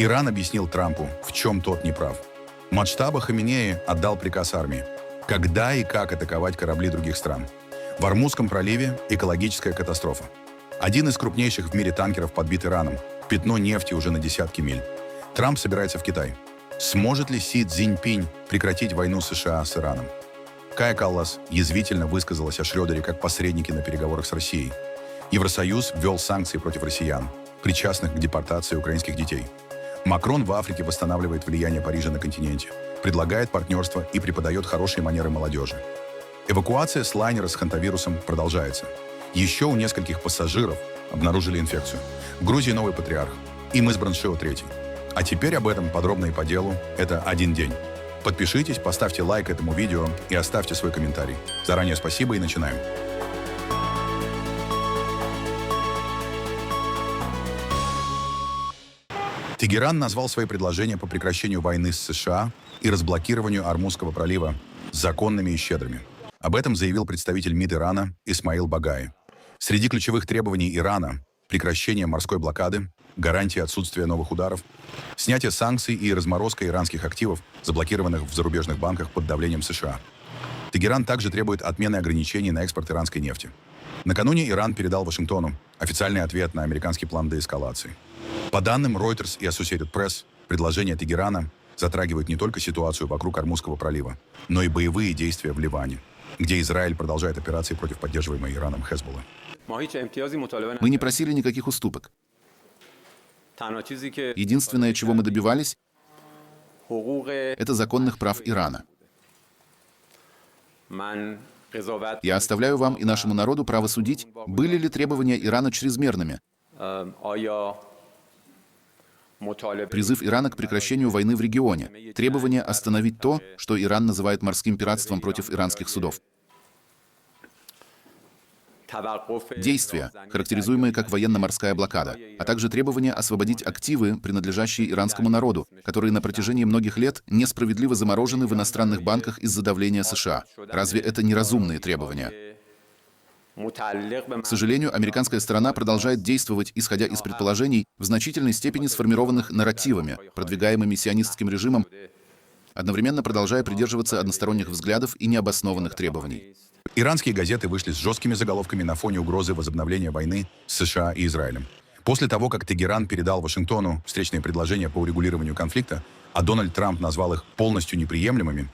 Иран объяснил Трампу, в чем тот не прав. Муджтаба Хаминеи отдал приказ армии, когда и как атаковать корабли других стран. В Ормузском проливе экологическая катастрофа. Один из крупнейших в мире танкеров подбит Ираном. Пятно нефти уже на десятки миль. Трамп собирается в Китай. Сможет ли Си Цзиньпинь прекратить войну США с Ираном? Кая Каллас язвительно высказалась о Шрёдере как посреднике на переговорах с Россией. Евросоюз ввел санкции против россиян, причастных к депортации украинских детей. Макрон в Африке восстанавливает влияние Парижа на континенте, предлагает партнерство и преподает хорошие манеры молодежи. Эвакуация с лайнера с хантавирусом продолжается. Еще у нескольких пассажиров обнаружили инфекцию. В Грузии новый патриарх. Им избран Шио III. А теперь об этом подробно и по делу. Это «Один день». Подпишитесь, поставьте лайк этому видео и оставьте свой комментарий. Заранее спасибо и начинаем. Тегеран назвал свои предложения по прекращению войны с США и разблокированию Ормузского пролива законными и щедрыми. Об этом заявил представитель МИД Ирана Исмаил Багаи. Среди ключевых требований Ирана – прекращение морской блокады, гарантия отсутствия новых ударов, снятие санкций и разморозка иранских активов, заблокированных в зарубежных банках под давлением США. Тегеран также требует отмены ограничений на экспорт иранской нефти. Накануне Иран передал Вашингтону официальный ответ на американский план деэскалации. По данным Reuters и Associated Press, предложения Тегерана затрагивают не только ситуацию вокруг Ормузского пролива, но и боевые действия в Ливане, где Израиль продолжает операции против поддерживаемой Ираном Хезболлы. Мы не просили никаких уступок. Единственное, чего мы добивались, это законных прав Ирана. Я оставляю вам и нашему народу право судить, были ли требования Ирана чрезмерными. Призыв Ирана к прекращению войны в регионе. Требование остановить то, что Иран называет морским пиратством против иранских судов. Действия, характеризуемые как военно-морская блокада, а также требование освободить активы, принадлежащие иранскому народу, которые на протяжении многих лет несправедливо заморожены в иностранных банках из-за давления США. Разве это не разумные требования? К сожалению, американская сторона продолжает действовать, исходя из предположений, в значительной степени сформированных нарративами, продвигаемыми сионистским режимом, одновременно продолжая придерживаться односторонних взглядов и необоснованных требований. Иранские газеты вышли с жесткими заголовками на фоне угрозы возобновления войны с США и Израилем. После того, как Тегеран передал Вашингтону встречные предложения по урегулированию конфликта, а Дональд Трамп назвал их полностью неприемлемыми,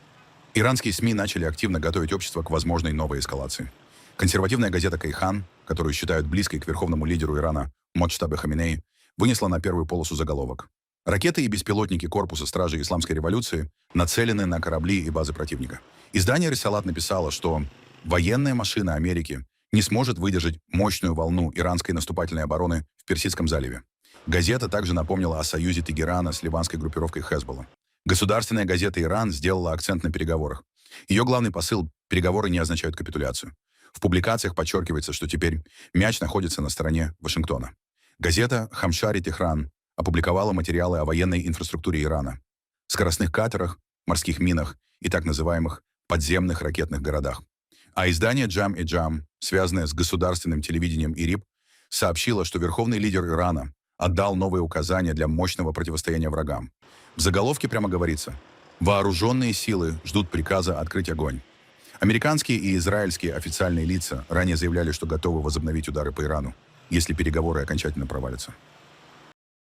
иранские СМИ начали активно готовить общество к возможной новой эскалации. Консервативная газета «Кайхан», которую считают близкой к верховному лидеру Ирана Муджтабе Хаминеи, вынесла на первую полосу заголовок: «Ракеты и беспилотники корпуса стражей исламской революции нацелены на корабли и базы противника». Издание «Рисалат» написало, что военная машина Америки не сможет выдержать мощную волну иранской наступательной обороны в Персидском заливе. Газета также напомнила о союзе Тегерана с ливанской группировкой Хезболла. Государственная газета «Иран» сделала акцент на переговорах. Ее главный посыл – переговоры не означают капитуляцию. В публикациях подчеркивается, что теперь мяч находится на стороне Вашингтона. Газета «Хамшари Техран» опубликовала материалы о военной инфраструктуре Ирана, скоростных катерах, морских минах и так называемых подземных ракетных городах. А издание «Джам-и-Джам», связанное с государственным телевидением ИРИБ, сообщило, что верховный лидер Ирана отдал новые указания для мощного противостояния врагам. В заголовке прямо говорится: «Вооруженные силы ждут приказа открыть огонь». Американские и израильские официальные лица ранее заявляли, что готовы возобновить удары по Ирану, если переговоры окончательно провалятся.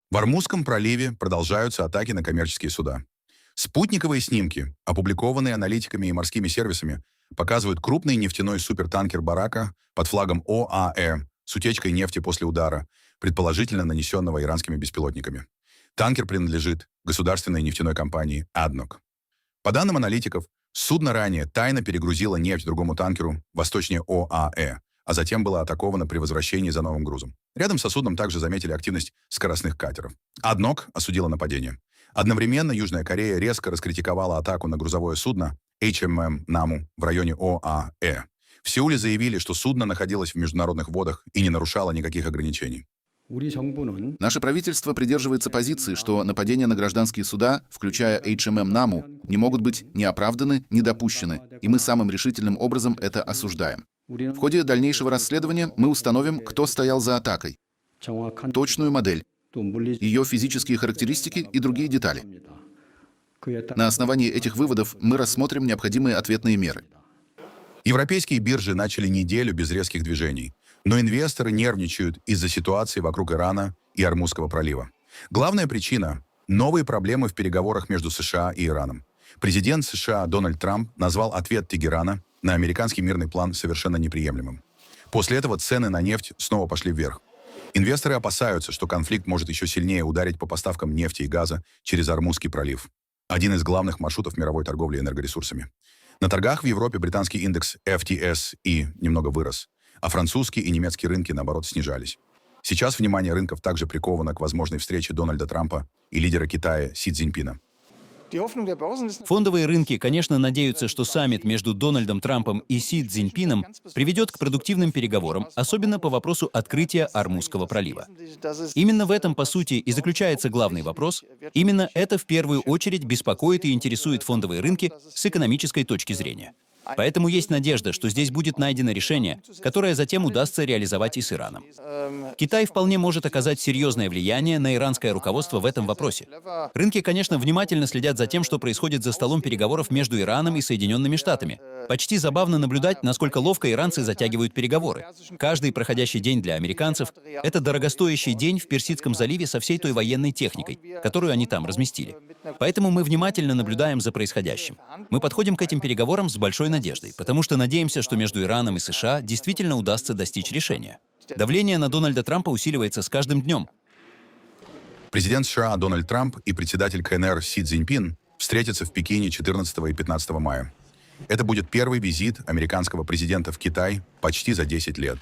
В Ормузском проливе продолжаются атаки на коммерческие суда. Спутниковые снимки, опубликованные аналитиками и морскими сервисами, показывают крупный нефтяной супертанкер «Барака» под флагом ОАЭ с утечкой нефти после удара, предположительно нанесенного иранскими беспилотниками. Танкер принадлежит государственной нефтяной компании ADNOC. По данным аналитиков, судно ранее тайно перегрузило нефть другому танкеру восточнее ОАЭ, а затем было атаковано при возвращении за новым грузом. Рядом со судном также заметили активность скоростных катеров. ADNOC осудила нападение. Одновременно Южная Корея резко раскритиковала атаку на грузовое судно HMM Наму в районе ОАЭ. В Сеуле заявили, что судно находилось в международных водах и не нарушало никаких ограничений. Наше правительство придерживается позиции, что нападения на гражданские суда, включая HMM Наму, не могут быть ни оправданы, ни допущены, и мы самым решительным образом это осуждаем. В ходе дальнейшего расследования мы установим, кто стоял за атакой, точную модель ее физические характеристики и другие детали. На основании этих выводов мы рассмотрим необходимые ответные меры. Европейские биржи начали неделю без резких движений, но инвесторы нервничают из-за ситуации вокруг Ирана и Ормузского пролива. Главная причина – новые проблемы в переговорах между США и Ираном. Президент США Дональд Трамп назвал ответ Тегерана на американский мирный план совершенно неприемлемым. После этого цены на нефть снова пошли вверх. Инвесторы опасаются, что конфликт может еще сильнее ударить по поставкам нефти и газа через Ормузский пролив, один из главных маршрутов мировой торговли энергоресурсами. На торгах в Европе британский индекс FTSE немного вырос, а французский и немецкий рынки, наоборот, снижались. Сейчас внимание рынков также приковано к возможной встрече Дональда Трампа и лидера Китая Си Цзиньпина. Фондовые рынки, конечно, надеются, что саммит между Дональдом Трампом и Си Цзиньпином приведет к продуктивным переговорам, особенно по вопросу открытия Ормузского пролива. Именно в этом, по сути, и заключается главный вопрос. Именно это в первую очередь беспокоит и интересует фондовые рынки с экономической точки зрения. Поэтому есть надежда, что здесь будет найдено решение, которое затем удастся реализовать и с Ираном. Китай вполне может оказать серьезное влияние на иранское руководство в этом вопросе. Рынки, конечно, внимательно следят за тем, что происходит за столом переговоров между Ираном и Соединенными Штатами. Почти забавно наблюдать, насколько ловко иранцы затягивают переговоры. Каждый проходящий день для американцев — это дорогостоящий день в Персидском заливе со всей той военной техникой, которую они там разместили. Поэтому мы внимательно наблюдаем за происходящим. Мы подходим к этим переговорам с большой надеждой, потому что надеемся, что между Ираном и США действительно удастся достичь решения. Давление на Дональда Трампа усиливается с каждым днем. Президент США Дональд Трамп и председатель КНР Си Цзиньпин встретятся в Пекине 14 и 15 мая. Это будет первый визит американского президента в Китай почти за 10 лет.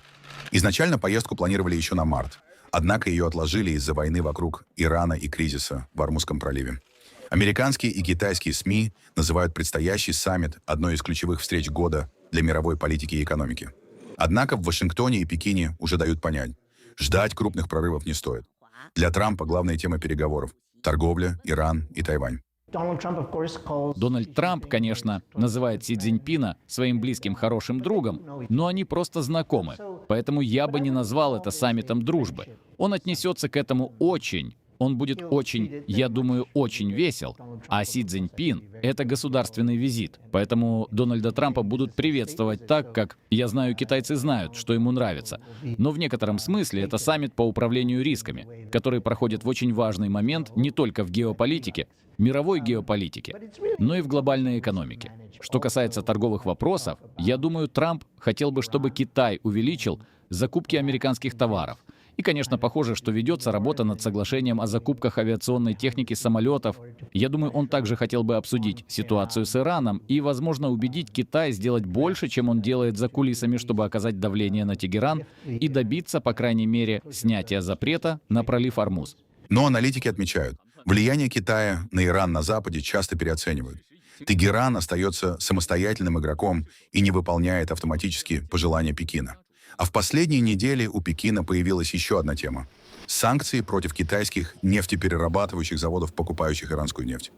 Изначально поездку планировали еще на март, однако ее отложили из-за войны вокруг Ирана и кризиса в Ормузском проливе. Американские и китайские СМИ называют предстоящий саммит одной из ключевых встреч года для мировой политики и экономики. Однако в Вашингтоне и Пекине уже дают понять, ждать крупных прорывов не стоит. Для Трампа главные темы переговоров – торговля, Иран и Тайвань. Дональд Трамп, конечно, называет Си Цзиньпина своим близким хорошим другом, но они просто знакомы. Поэтому я бы не назвал это саммитом дружбы. Он отнесется к этому он будет очень, я думаю, очень весел. А Си Цзиньпин — это государственный визит. Поэтому Дональда Трампа будут приветствовать так, как, я знаю, китайцы знают, что ему нравится. Но в некотором смысле это саммит по управлению рисками, который проходит в очень важный момент не только в геополитике, мировой геополитике, но и в глобальной экономике. Что касается торговых вопросов, я думаю, Трамп хотел бы, чтобы Китай увеличил закупки американских товаров. И, конечно, похоже, что ведется работа над соглашением о закупках авиационной техники самолетов. Я думаю, он также хотел бы обсудить ситуацию с Ираном и, возможно, убедить Китай сделать больше, чем он делает за кулисами, чтобы оказать давление на Тегеран и добиться, по крайней мере, снятия запрета на пролив Ормуз. Но аналитики отмечают, влияние Китая на Иран на Западе часто переоценивают. Тегеран остается самостоятельным игроком и не выполняет автоматически пожелания Пекина. А в последние недели у Пекина появилась еще одна тема – санкции против китайских нефтеперерабатывающих заводов, покупающих иранскую нефть.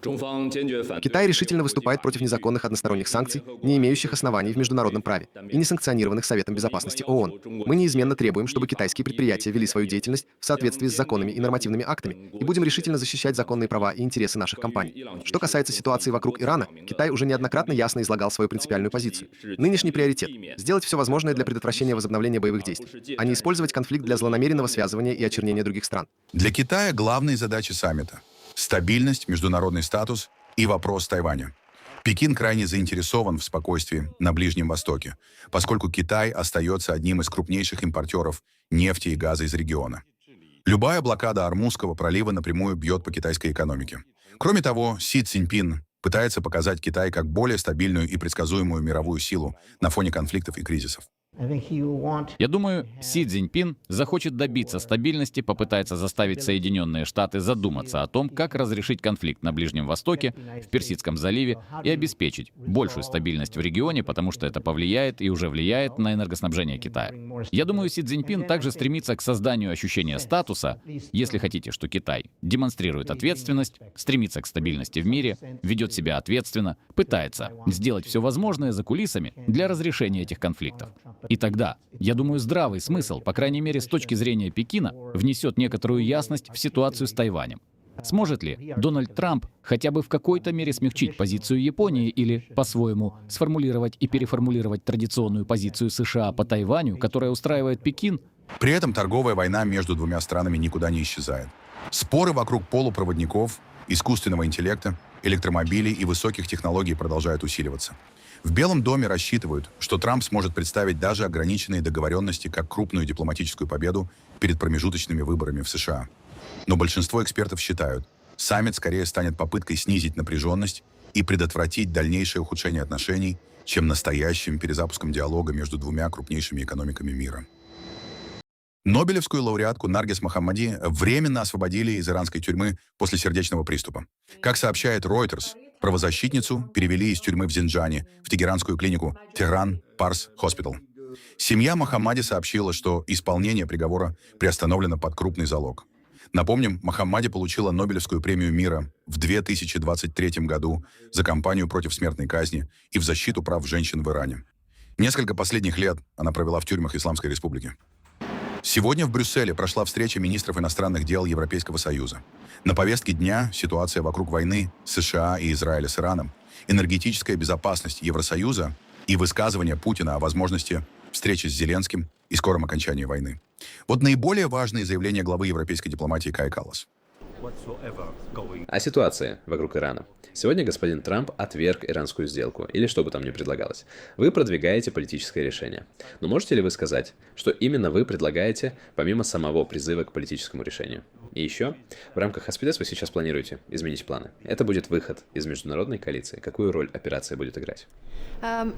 Китай решительно выступает против незаконных односторонних санкций, не имеющих оснований в международном праве и не санкционированных Советом Безопасности ООН. Мы неизменно требуем, чтобы китайские предприятия вели свою деятельность в соответствии с законами и нормативными актами и будем решительно защищать законные права и интересы наших компаний. Что касается ситуации вокруг Ирана, Китай уже неоднократно ясно излагал свою принципиальную позицию. Нынешний приоритет – сделать все возможное для предотвращения возобновления боевых действий, а не использовать конфликт для злонамеренного связывания и очернения других стран. Для Китая главные задачи саммита – стабильность, международный статус и вопрос Тайваня. Пекин крайне заинтересован в спокойствии на Ближнем Востоке, поскольку Китай остается одним из крупнейших импортеров нефти и газа из региона. Любая блокада Ормузского пролива напрямую бьет по китайской экономике. Кроме того, Си Цзиньпин пытается показать Китай как более стабильную и предсказуемую мировую силу на фоне конфликтов и кризисов. Я думаю, Си Цзиньпин захочет добиться стабильности, попытается заставить Соединенные Штаты задуматься о том, как разрешить конфликт на Ближнем Востоке, в Персидском заливе и обеспечить большую стабильность в регионе, потому что это повлияет и уже влияет на энергоснабжение Китая. Я думаю, Си Цзиньпин также стремится к созданию ощущения статуса, если хотите, что Китай демонстрирует ответственность, стремится к стабильности в мире, ведет себя ответственно, пытается сделать все возможное за кулисами для разрешения этих конфликтов. И тогда, я думаю, здравый смысл, по крайней мере с точки зрения Пекина, внесет некоторую ясность в ситуацию с Тайванем. Сможет ли Дональд Трамп хотя бы в какой-то мере смягчить позицию Японии или, по-своему, сформулировать и переформулировать традиционную позицию США по Тайваню, которая устраивает Пекин? При этом торговая война между двумя странами никуда не исчезает. Споры вокруг полупроводников, искусственного интеллекта, электромобилей и высоких технологий продолжают усиливаться. В Белом доме рассчитывают, что Трамп сможет представить даже ограниченные договоренности как крупную дипломатическую победу перед промежуточными выборами в США. Но большинство экспертов считают, саммит скорее станет попыткой снизить напряженность и предотвратить дальнейшее ухудшение отношений, чем настоящим перезапуском диалога между двумя крупнейшими экономиками мира. Нобелевскую лауреатку Наргис Мохаммади временно освободили из иранской тюрьмы после сердечного приступа. Как сообщает Reuters, правозащитницу перевели из тюрьмы в Зинджане в тегеранскую клинику Tehran Pars Hospital. Семья Мохаммади сообщила, что исполнение приговора приостановлено под крупный залог. Напомним, Мохаммади получила Нобелевскую премию мира в 2023 году за кампанию против смертной казни и в защиту прав женщин в Иране. Несколько последних лет она провела в тюрьмах Исламской Республики. Сегодня в Брюсселе прошла встреча министров иностранных дел Европейского Союза. На повестке дня ситуация вокруг войны США и Израиля с Ираном, энергетическая безопасность Евросоюза и высказывание Путина о возможности встречи с Зеленским и скором окончании войны. Вот наиболее важные заявления главы европейской дипломатии Кая Каллас. О ситуации вокруг Ирана. Сегодня господин Трамп отверг иранскую сделку, или что бы там ни предлагалось. Вы продвигаете политическое решение. Но можете ли вы сказать, что именно вы предлагаете, помимо самого призыва к политическому решению? И еще, в рамках Аспидес вы сейчас планируете изменить планы. Это будет выход из международной коалиции. Какую роль операция будет играть? Да,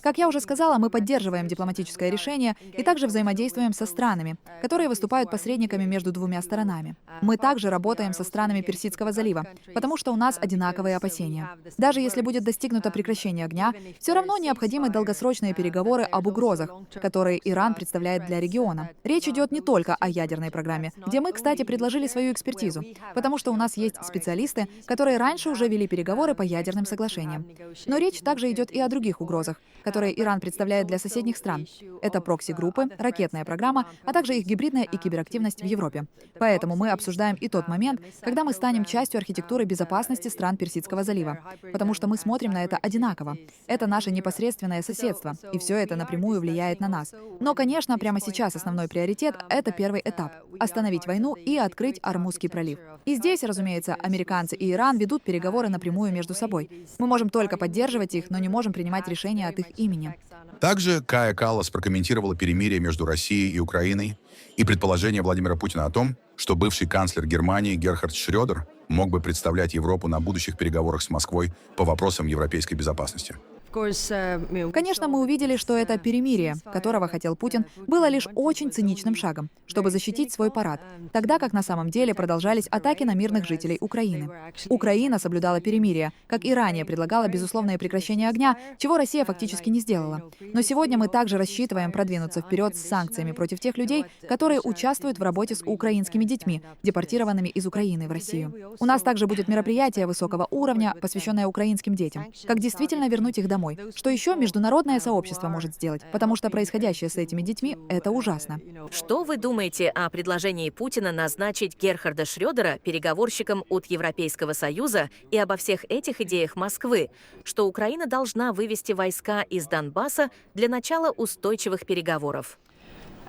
как я уже сказала, мы поддерживаем дипломатическое решение и также взаимодействуем со странами, которые выступают посредниками между двумя сторонами. Мы также работаем со странами Персидского залива, потому что у нас одинаковые опасения. Даже если будет достигнуто прекращение огня, все равно необходимы долгосрочные переговоры об угрозах, которые Иран представляет для региона. Речь идет не только о ядерной программе, где мы, кстати, предложили свою экспертизу, потому что у нас есть специалисты, которые раньше уже вели переговоры по ядерным соглашениям. Но речь также идет и о других угрозах, которые Иран представляет для соседних стран. Это прокси-группы, ракетная программа, а также их гибридная и киберактивность в Европе. Поэтому мы обсуждаем и тот момент, когда мы станем частью архитектуры безопасности стран Персидского залива, потому что мы смотрим на это одинаково. Это наше непосредственное соседство, и все это напрямую влияет на нас. Но, конечно, прямо сейчас основной приоритет — это первый этап — остановить войну и открыть Ормузский пролив. И здесь, разумеется, американцы и Иран ведут переговоры напрямую между собой. Мы можем только поддерживать их, но не можем принимать решения от их имени. Также Кая Каллас прокомментировала перемирие между Россией и Украиной и предположение Владимира Путина о том, что бывший канцлер Германии Герхард Шрёдер мог бы представлять Европу на будущих переговорах с Москвой по вопросам европейской безопасности. Конечно, мы увидели, что это перемирие, которого хотел Путин, было лишь очень циничным шагом, чтобы защитить свой парад, тогда как на самом деле продолжались атаки на мирных жителей Украины. Украина соблюдала перемирие, как и ранее предлагала безусловное прекращение огня, чего Россия фактически не сделала. Но сегодня мы также рассчитываем продвинуться вперед с санкциями против тех людей, которые участвуют в работе с украинскими детьми, депортированными из Украины в Россию. У нас также будет мероприятие высокого уровня, посвященное украинским детям, как действительно вернуть их домой. Что еще международное сообщество может сделать? Потому что происходящее с этими детьми — это ужасно. Что вы думаете о предложении Путина назначить Герхарда Шрёдера переговорщиком от Европейского Союза и обо всех этих идеях Москвы, что Украина должна вывести войска из Донбасса для начала устойчивых переговоров?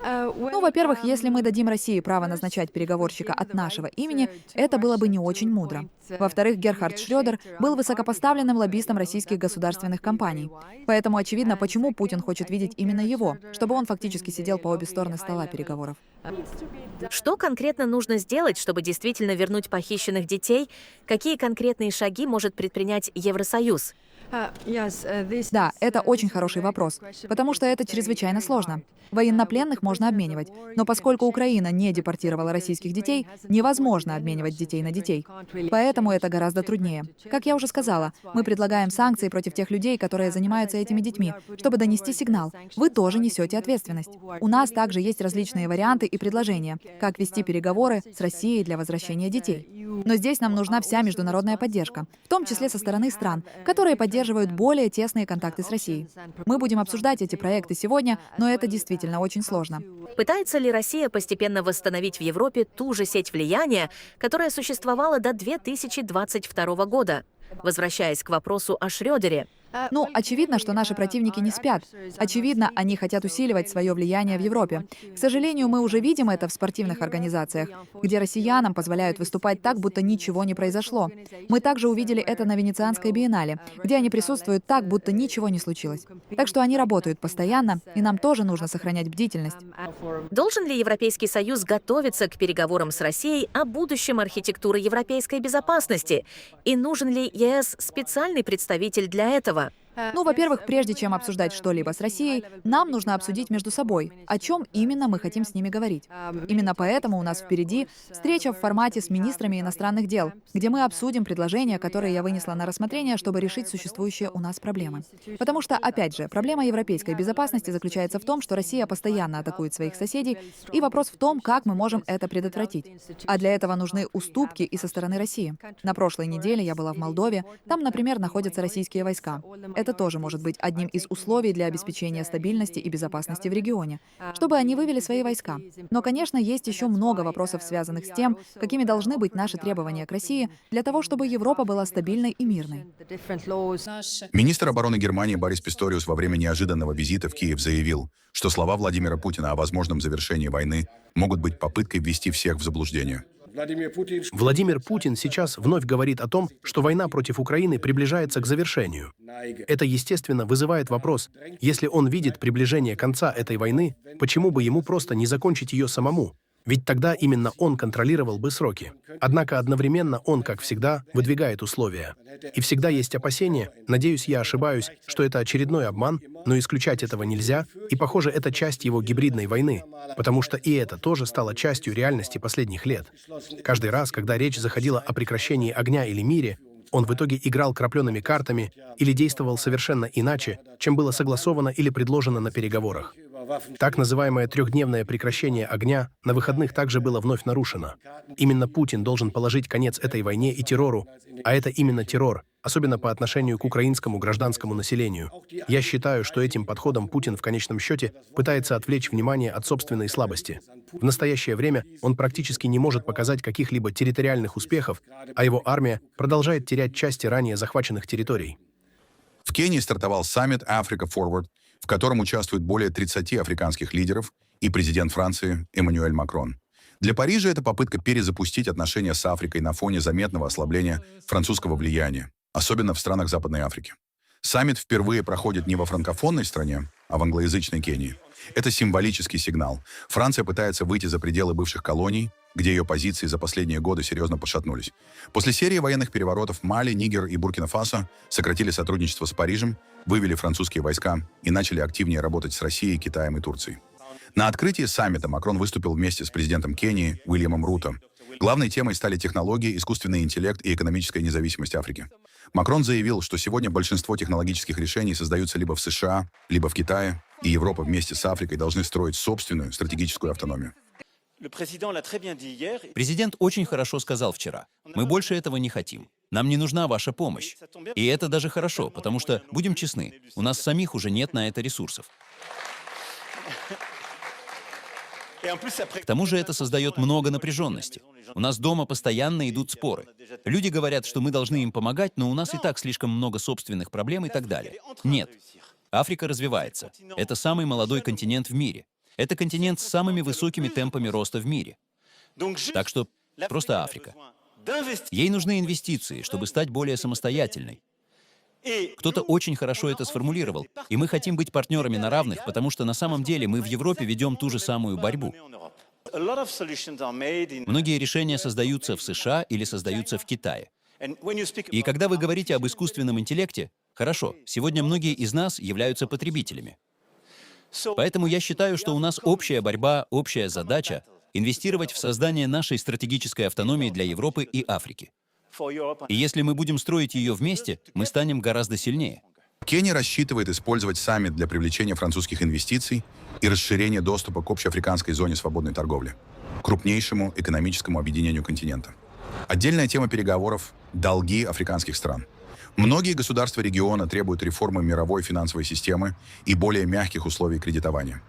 Ну, во-первых, если мы дадим России право назначать переговорщика от нашего имени, это было бы не очень мудро. Во-вторых, Герхард Шрёдер был высокопоставленным лоббистом российских государственных компаний. Поэтому очевидно, почему Путин хочет видеть именно его, чтобы он фактически сидел по обе стороны стола переговоров. Что конкретно нужно сделать, чтобы действительно вернуть похищенных детей? Какие конкретные шаги может предпринять Евросоюз? Да, это очень хороший вопрос, потому что это чрезвычайно сложно. Военнопленных можно обменивать, но поскольку Украина не депортировала российских детей, невозможно обменивать детей на детей. Поэтому это гораздо труднее. Как я уже сказала, мы предлагаем санкции против тех людей, которые занимаются этими детьми, чтобы донести сигнал. Вы тоже несете ответственность. У нас также есть различные варианты и предложения, как вести переговоры с Россией для возвращения детей. Но здесь нам нужна вся международная поддержка, в том числе со стороны стран, которые поддерживают более тесные контакты с Россией. Мы будем обсуждать эти проекты сегодня, но это действительно очень сложно. Пытается ли Россия постепенно восстановить в Европе ту же сеть влияния, которая существовала до 2022 года? Возвращаясь к вопросу о Шрёдере. Ну, очевидно, что наши противники не спят. Очевидно, они хотят усиливать свое влияние в Европе. К сожалению, мы уже видим это в спортивных организациях, где россиянам позволяют выступать так, будто ничего не произошло. Мы также увидели это на Венецианской биеннале, где они присутствуют так, будто ничего не случилось. Так что они работают постоянно, и нам тоже нужно сохранять бдительность. Должен ли Европейский Союз готовиться к переговорам с Россией о будущем архитектуры европейской безопасности? И нужен ли ЕС специальный представитель для этого? Ну, во-первых, прежде чем обсуждать что-либо с Россией, нам нужно обсудить между собой, о чем именно мы хотим с ними говорить. Именно поэтому у нас впереди встреча в формате с министрами иностранных дел, где мы обсудим предложения, которые я вынесла на рассмотрение, чтобы решить существующие у нас проблемы. Потому что, опять же, проблема европейской безопасности заключается в том, что Россия постоянно атакует своих соседей, и вопрос в том, как мы можем это предотвратить. А для этого нужны уступки и со стороны России. На прошлой неделе я была в Молдове, там, например, находятся российские войска. Это тоже может быть одним из условий для обеспечения стабильности и безопасности в регионе, чтобы они вывели свои войска. Но, конечно, есть еще много вопросов, связанных с тем, какими должны быть наши требования к России для того, чтобы Европа была стабильной и мирной. Министр обороны Германии Борис Писториус во время неожиданного визита в Киев заявил, что слова Владимира Путина о возможном завершении войны могут быть попыткой ввести всех в заблуждение. Владимир Путин сейчас вновь говорит о том, что война против Украины приближается к завершению. Это, естественно, вызывает вопрос, если он видит приближение конца этой войны, почему бы ему просто не закончить ее самому? Ведь тогда именно он контролировал бы сроки. Однако одновременно он, как всегда, выдвигает условия. И всегда есть опасения, надеюсь, я ошибаюсь, что это очередной обман, но исключать этого нельзя, и, похоже, это часть его гибридной войны, потому что и это тоже стало частью реальности последних лет. Каждый раз, когда речь заходила о прекращении огня или мире, он в итоге играл крапленными картами или действовал совершенно иначе, чем было согласовано или предложено на переговорах. Так называемое трехдневное прекращение огня на выходных также было вновь нарушено. Именно Путин должен положить конец этой войне и террору, а это именно террор, особенно по отношению к украинскому гражданскому населению. Я считаю, что этим подходом Путин в конечном счете пытается отвлечь внимание от собственной слабости. В настоящее время он практически не может показать каких-либо территориальных успехов, а его армия продолжает терять части ранее захваченных территорий. В Кении стартовал саммит Africa Forward, в котором участвуют более 30 африканских лидеров и президент Франции Эммануэль Макрон. Для Парижа это попытка перезапустить отношения с Африкой на фоне заметного ослабления французского влияния, особенно в странах Западной Африки. Саммит впервые проходит не во франкофонной стране, а в англоязычной Кении. Это символический сигнал. Франция пытается выйти за пределы бывших колоний, где ее позиции за последние годы серьезно пошатнулись. После серии военных переворотов Мали, Нигер и Буркина-Фасо сократили сотрудничество с Парижем, вывели французские войска и начали активнее работать с Россией, Китаем и Турцией. На открытии саммита Макрон выступил вместе с президентом Кении Уильямом Руто. Главной темой стали технологии, искусственный интеллект и экономическая независимость Африки. Макрон заявил, что сегодня большинство технологических решений создаются либо в США, либо в Китае, и Европа вместе с Африкой должны строить собственную стратегическую автономию. Президент очень хорошо сказал вчера. Мы больше этого не хотим. Нам не нужна ваша помощь. И это даже хорошо, потому что, будем честны, у нас самих уже нет на это ресурсов. К тому же это создает много напряженности. У нас дома постоянно идут споры. Люди говорят, что мы должны им помогать, но у нас и так слишком много собственных проблем и так далее. Нет. Африка развивается. Это самый молодой континент в мире. Это континент с самыми высокими темпами роста в мире. Так что просто Африка. Ей нужны инвестиции, чтобы стать более самостоятельной. Кто-то очень хорошо это сформулировал, и мы хотим быть партнерами на равных, потому что на самом деле мы в Европе ведем ту же самую борьбу. Многие решения создаются в США или создаются в Китае. И когда вы говорите об искусственном интеллекте, хорошо, сегодня многие из нас являются потребителями. Поэтому я считаю, что у нас общая борьба, общая задача — инвестировать в создание нашей стратегической автономии для Европы и Африки. И если мы будем строить ее вместе, мы станем гораздо сильнее. Кения рассчитывает использовать саммит для привлечения французских инвестиций и расширения доступа к общеафриканской зоне свободной торговли, крупнейшему экономическому объединению континента. Отдельная тема переговоров – долги африканских стран. Многие государства региона требуют реформы мировой финансовой системы и более мягких условий кредитования.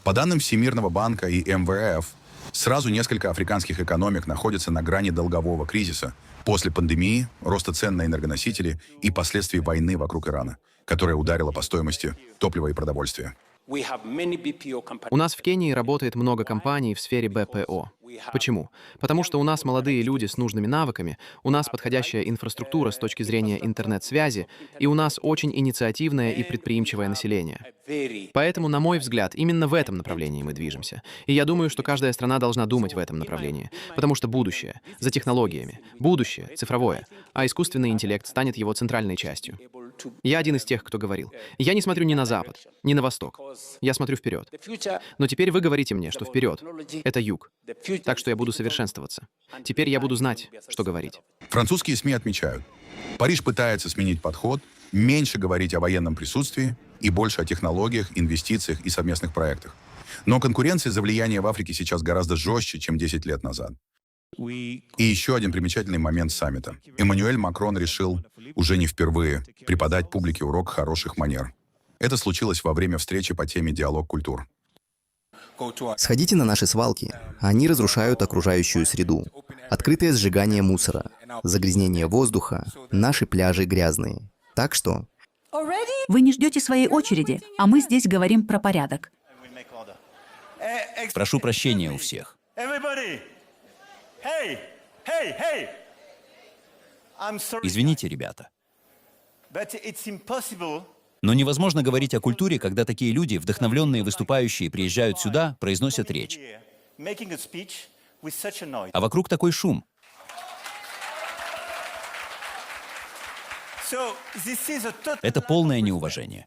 По данным Всемирного банка и МВФ, сразу несколько африканских экономик находятся на грани долгового кризиса после пандемии, роста цен на энергоносители и последствий войны вокруг Ирана, которая ударила по стоимости топлива и продовольствия. У нас в Кении работает много компаний в сфере БПО. Почему? Потому что у нас молодые люди с нужными навыками, у нас подходящая инфраструктура с точки зрения интернет-связи, и у нас очень инициативное и предприимчивое население. Поэтому, на мой взгляд, именно в этом направлении мы движемся. И я думаю, что каждая страна должна думать в этом направлении, потому что будущее за технологиями, будущее цифровое, а искусственный интеллект станет его центральной частью. Я один из тех, кто говорил: я не смотрю ни на Запад, ни на Восток. Я смотрю вперед. Но теперь вы говорите мне, что вперед — это юг. Так что я буду совершенствоваться. Теперь я буду знать, что говорить. Французские СМИ отмечают, Париж пытается сменить подход, меньше говорить о военном присутствии и больше о технологиях, инвестициях и совместных проектах. Но конкуренция за влияние в Африке сейчас гораздо жестче, чем 10 лет назад. И еще один примечательный момент саммита. Эммануэль Макрон решил уже не впервые преподать публике урок хороших манер. Это случилось во время встречи по теме «Диалог культур». Сходите на наши свалки. Они разрушают окружающую среду. Открытое сжигание мусора, загрязнение воздуха, наши пляжи грязные. Так что... Вы не ждете своей очереди, а мы здесь говорим про порядок. Прошу прощения у всех. Извините, ребята. Но невозможно говорить о культуре, когда такие люди, вдохновленные выступающие, приезжают сюда, произносят речь. А вокруг такой шум. Это полное неуважение.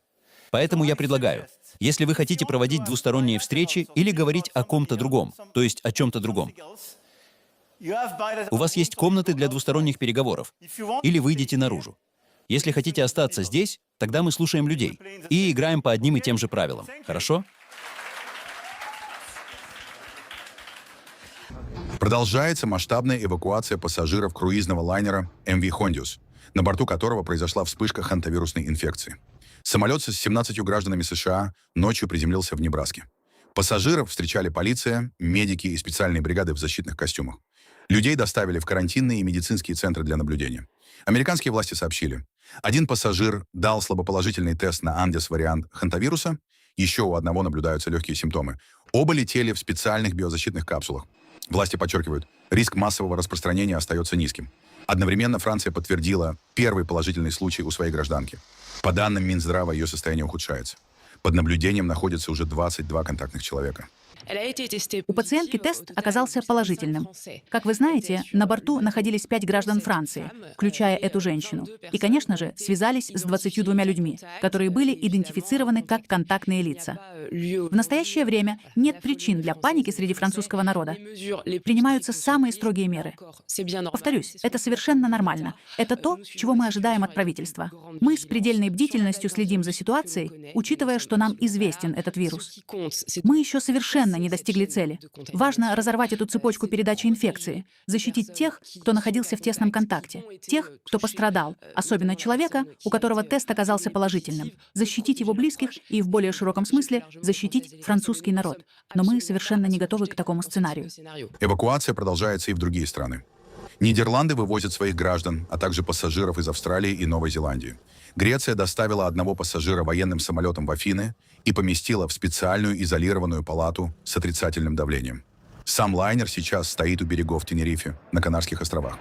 Поэтому я предлагаю, если вы хотите проводить двусторонние встречи или говорить о ком-то другом, то есть о чем-то другом, у вас есть комнаты для двусторонних переговоров, или выйдите наружу. Если хотите остаться здесь, тогда мы слушаем людей и играем по одним и тем же правилам. Хорошо? Продолжается масштабная эвакуация пассажиров круизного лайнера MV Hondius, на борту которого произошла вспышка хантавирусной инфекции. Самолет с 17 гражданами США ночью приземлился в Небраске. Пассажиров встречали полиция, медики и специальные бригады в защитных костюмах. Людей доставили в карантинные и медицинские центры для наблюдения. Американские власти сообщили, один пассажир дал слабоположительный тест на Андес-вариант хантавируса, еще у одного наблюдаются легкие симптомы. Оба летели в специальных биозащитных капсулах. Власти подчеркивают, риск массового распространения остается низким. Одновременно Франция подтвердила первый положительный случай у своей гражданки. По данным Минздрава, ее состояние ухудшается. Под наблюдением находится уже 22 контактных человека. У пациентки тест оказался положительным. Как вы знаете, на борту находились 5 граждан Франции, включая эту женщину. И, конечно же, связались с 22 людьми, которые были идентифицированы как контактные лица. В настоящее время нет причин для паники среди французского народа. Принимаются самые строгие меры. Повторюсь, это совершенно нормально. Это то, чего мы ожидаем от правительства. Мы с предельной бдительностью следим за ситуацией, учитывая, что нам известен этот вирус. Мы еще совершенно не достигли цели. Важно разорвать эту цепочку передачи инфекции, защитить тех, кто находился в тесном контакте, тех, кто пострадал, особенно человека, у которого тест оказался положительным, защитить его близких и, в более широком смысле, защитить французский народ. Но мы совершенно не готовы к такому сценарию. Эвакуация продолжается и в другие страны. Нидерланды вывозят своих граждан, а также пассажиров из Австралии и Новой Зеландии. Греция доставила одного пассажира военным самолетом в Афины и поместила в специальную изолированную палату с отрицательным давлением. Сам лайнер сейчас стоит у берегов Тенерифе, на Канарских островах.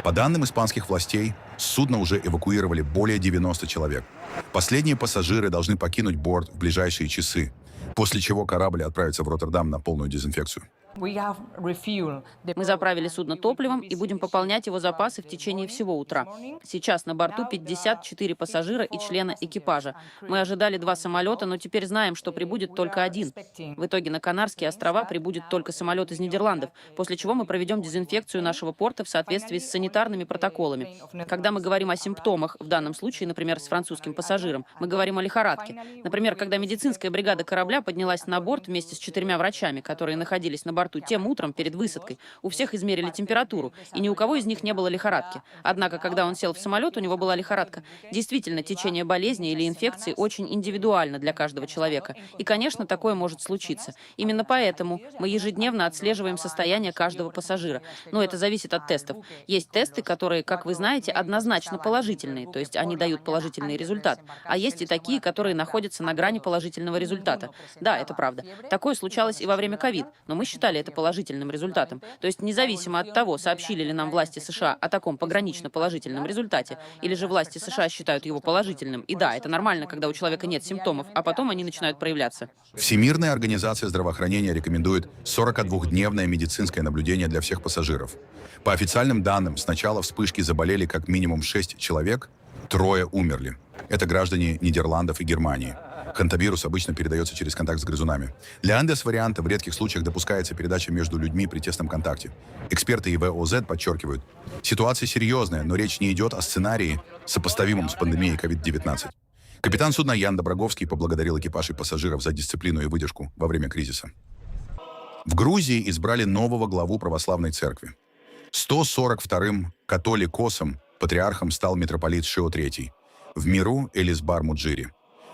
По данным испанских властей, с судна уже эвакуировали более 90 человек. Последние пассажиры должны покинуть борт в ближайшие часы, после чего корабль отправится в Роттердам на полную дезинфекцию. Мы заправили судно топливом и будем пополнять его запасы в течение всего утра. Сейчас на борту 54 пассажира и члена экипажа. Мы ожидали 2 самолета, но теперь знаем, что прибудет только 1. В итоге на Канарские острова прибудет только самолет из Нидерландов, после чего мы проведем дезинфекцию нашего порта в соответствии с санитарными протоколами. Когда мы говорим о симптомах, в данном случае, например, с французским пассажиром, мы говорим о лихорадке. Например, когда медицинская бригада корабля поднялась на борт вместе с 4 врачами, которые находились на борту борту тем утром перед высадкой. У всех измерили температуру, и ни у кого из них не было лихорадки. Однако, когда он сел в самолет, у него была лихорадка. Действительно, течение болезни или инфекции очень индивидуально для каждого человека. И, конечно, такое может случиться. Именно поэтому мы ежедневно отслеживаем состояние каждого пассажира. Но это зависит от тестов. Есть тесты, которые, как вы знаете, однозначно положительные, то есть они дают положительный результат. А есть и такие, которые находятся на грани положительного результата. Да, это правда. Такое случалось и во время ковид, но мы считали это положительным результатом. То есть независимо от того, сообщили ли нам власти США о таком погранично положительном результате, или же власти США считают его положительным. И да, это нормально, когда у человека нет симптомов, а потом они начинают проявляться. Всемирная организация здравоохранения рекомендует 42-дневное медицинское наблюдение для всех пассажиров. По официальным данным, с начала вспышки заболели как минимум 6 человек, 3 умерли. Это граждане Нидерландов и Германии. Хантавирус обычно передается через контакт с грызунами. Для Андес-варианта в редких случаях допускается передача между людьми при тесном контакте. Эксперты ИВОЗ подчеркивают, ситуация серьезная, но речь не идет о сценарии, сопоставимом с пандемией COVID-19. Капитан судна Ян Доброговский поблагодарил экипаж и пассажиров за дисциплину и выдержку во время кризиса. В Грузии избрали нового главу православной церкви. 142-м католикосом, патриархом стал митрополит Шио III, в миру Элисбар Муджири.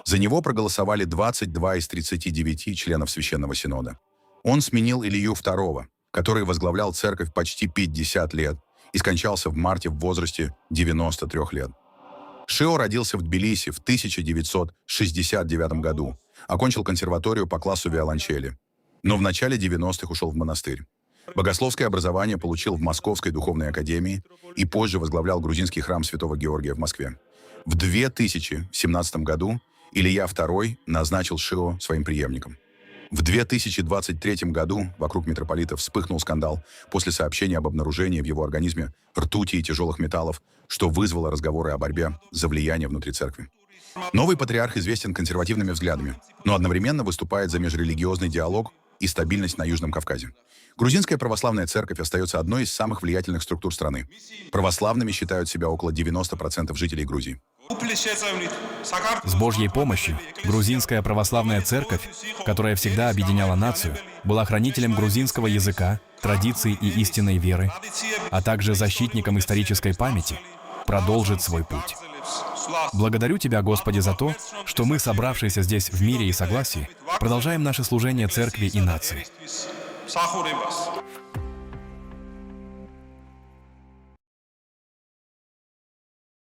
За него проголосовали 22 из 39 членов Священного Синода. Он сменил Илью II, который возглавлял церковь почти 50 лет и скончался в марте в возрасте 93 лет. Шио родился в Тбилиси в 1969 году, окончил консерваторию по классу виолончели, но в начале 90-х ушел в монастырь. Богословское образование получил в Московской духовной академии и позже возглавлял грузинский храм Святого Георгия в Москве. В 2017 году Илья II назначил Шио своим преемником. В 2023 году вокруг митрополита вспыхнул скандал после сообщения об обнаружении в его организме ртути и тяжелых металлов, что вызвало разговоры о борьбе за влияние внутри церкви. Новый патриарх известен консервативными взглядами, но одновременно выступает за межрелигиозный диалог и стабильность на Южном Кавказе. Грузинская православная церковь остается одной из самых влиятельных структур страны. Православными считают себя около 90% жителей Грузии. С Божьей помощью грузинская православная церковь, которая всегда объединяла нацию, была хранителем грузинского языка, традиций и истинной веры, а также защитником исторической памяти, продолжит свой путь. Благодарю Тебя, Господи, за то, что мы, собравшиеся здесь в мире и согласии, продолжаем наше служение церкви и нации.